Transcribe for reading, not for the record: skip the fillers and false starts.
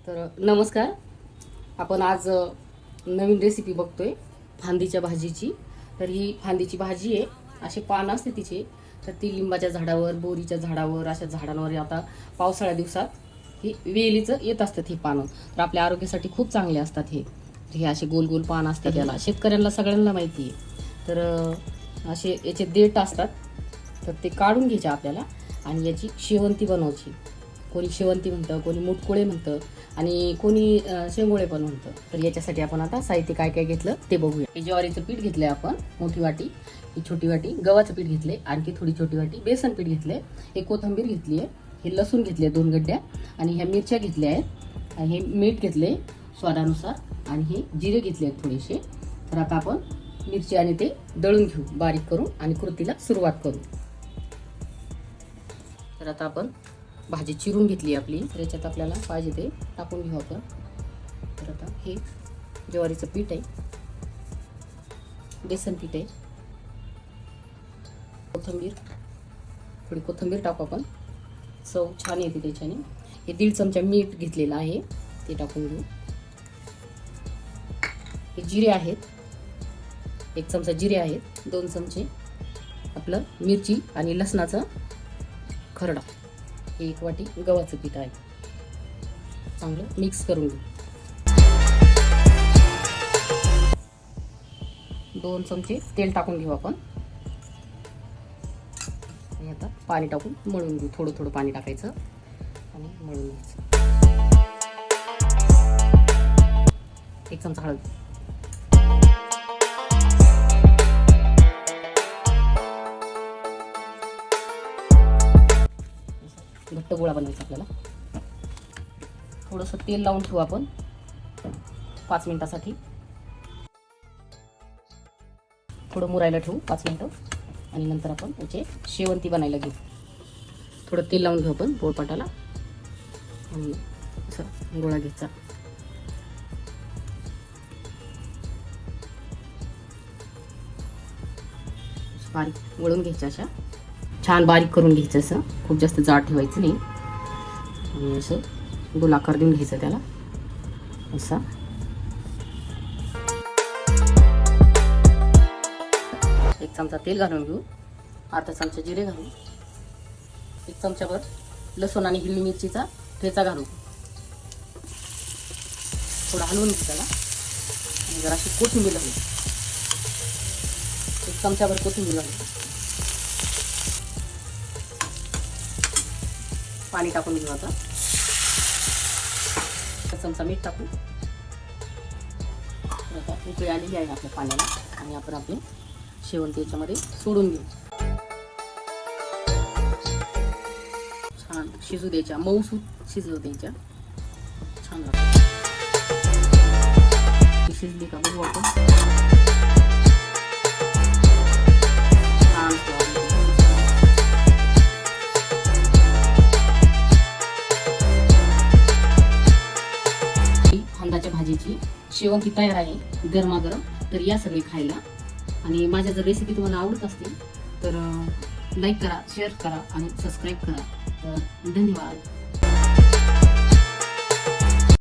तर नमस्कार. आपण आज नवीन रेसिपी बघतोय फांदीच्या भाजीची. तर ही फांदीची भाजी आहे. असे पान असते तिचे, तर ती लिंबाच्या झाडावर, बोरीच्या झाडावर, अशा झाडांवर आता पावसाळ्या दिवसात ही वेलीचं येत असतात ही पानं. तर आपल्या आरोग्यासाठी खूप चांगले असतात हे. हे असे गोल गोल पान असते, त्याला शेतकऱ्यांना सगळ्यांना माहिती आहे. तर असे याचे देठ असतात, तर ते काढून घ्यायचे आपल्याला आणि याची शेवंती बनवायची. कोणी शेवंती म्हणतं, कोणी मुटकुळे म्हणतं आणि कोणी शेंगोळे पण म्हणतं. तर याच्यासाठी आपण आता साहित्य काय काय घेतलं ते बघूया. हे ज्वारीचं पीठ घेतलंय आपण मोठी वाटी, ही छोटी वाटी गव्हाचं पीठ घेतलंय, आणखी थोडी छोटी वाटी बेसन पीठ घेतलंय, हे कोथिंबीर घेतली आहे, हे लसूण घेतले 2 गड्ड्या आणि ह्या मिरच्या घेतल्या आहेत, आणि हे मीठ घेतले स्वादानुसार आणि हे जिरे घेतले आहेत थोडेसे. तर आता आपण मिरची आणि ते दळून घेऊ बारीक करून आणि कृतीला सुरुवात करू. तर आता आपण भाजी चिरून घेतली आपली, तर याच्यात आपल्याला पाहिजे ते टाकून घेऊ आपण. तर आता हे ज्वारीचं पीठ आहे, बेसन पीठ आहे, कोथिंबीर, थोडी कोथिंबीर टाकू आपण, चव छान येते त्याच्याने. हे 1.5 चमचा मीठ घेतलेलं आहे, ते टाकून घेऊ. हे जिरे आहेत, 1 चमचा जिरे आहेत, 2 चमचे आपलं मिरची आणि लसणाचा खरडा, 1 वाटी गव्हाचं पीठ आहे. चांगलं मिक्स करून घेऊ. 2 चमचे तेल टाकून घेऊ आपण आणि आता पाणी टाकून मळून घेऊ. थोडं थोडं पाणी टाकायचं आणि मळून घ्यायचं. 1 चमचा हळद, घट्ट गोळा बनवायचा आपल्याला. थोडंसं तेल लावून ठेवू आपण 5 मिनिटासाठी. थोडं मुरायला ठेवू 5 मिनिटं आणि नंतर आपण याचे शेवंती बनायला घेऊ. थोडं तेल लावून घेऊ आपण पोळपाटाला आणि असं गोळा घ्यायचा. बारीक वळून घ्यायच्या, अशा छान बारीक करून घ्यायचं. असं खूप जास्त जाड ठेवायचं नाही आणि असं गोलाकार देऊन घ्यायचं त्याला. असा 1 चमचा तेल घालून घेऊ, अर्धा चमचा जिरे घालू, 1 चमचाभर लसूण आणि हिरवी मिरचीचा ठेचा घालू. थोडं हलवून घेऊ त्याला आणि जराशी कोथिंबीर घालू, 1 चमचाभर कोथिंबीर घालू. पाणी टाकून घेऊ. आता 1 चमचा मीठ टाकू. आता उकळी आलेली आहे आपल्या पाण्याला आणि आपण आपले शेवंती याच्यामध्ये सोडून घेऊ. छान शिजू द्यायच्या, मऊसूत शिजू द्यायच्या. छान शिजली का बघू आपण. फांदाच्या भाजीची शेवंती तयार आहे गरमागरम. तर या सगळे खायला. आणि माझ्या जर रेसिपी तुम्हाला आवडत असतील तर लाईक करा, शेअर करा आणि सबस्क्राईब करा. तर धन्यवाद.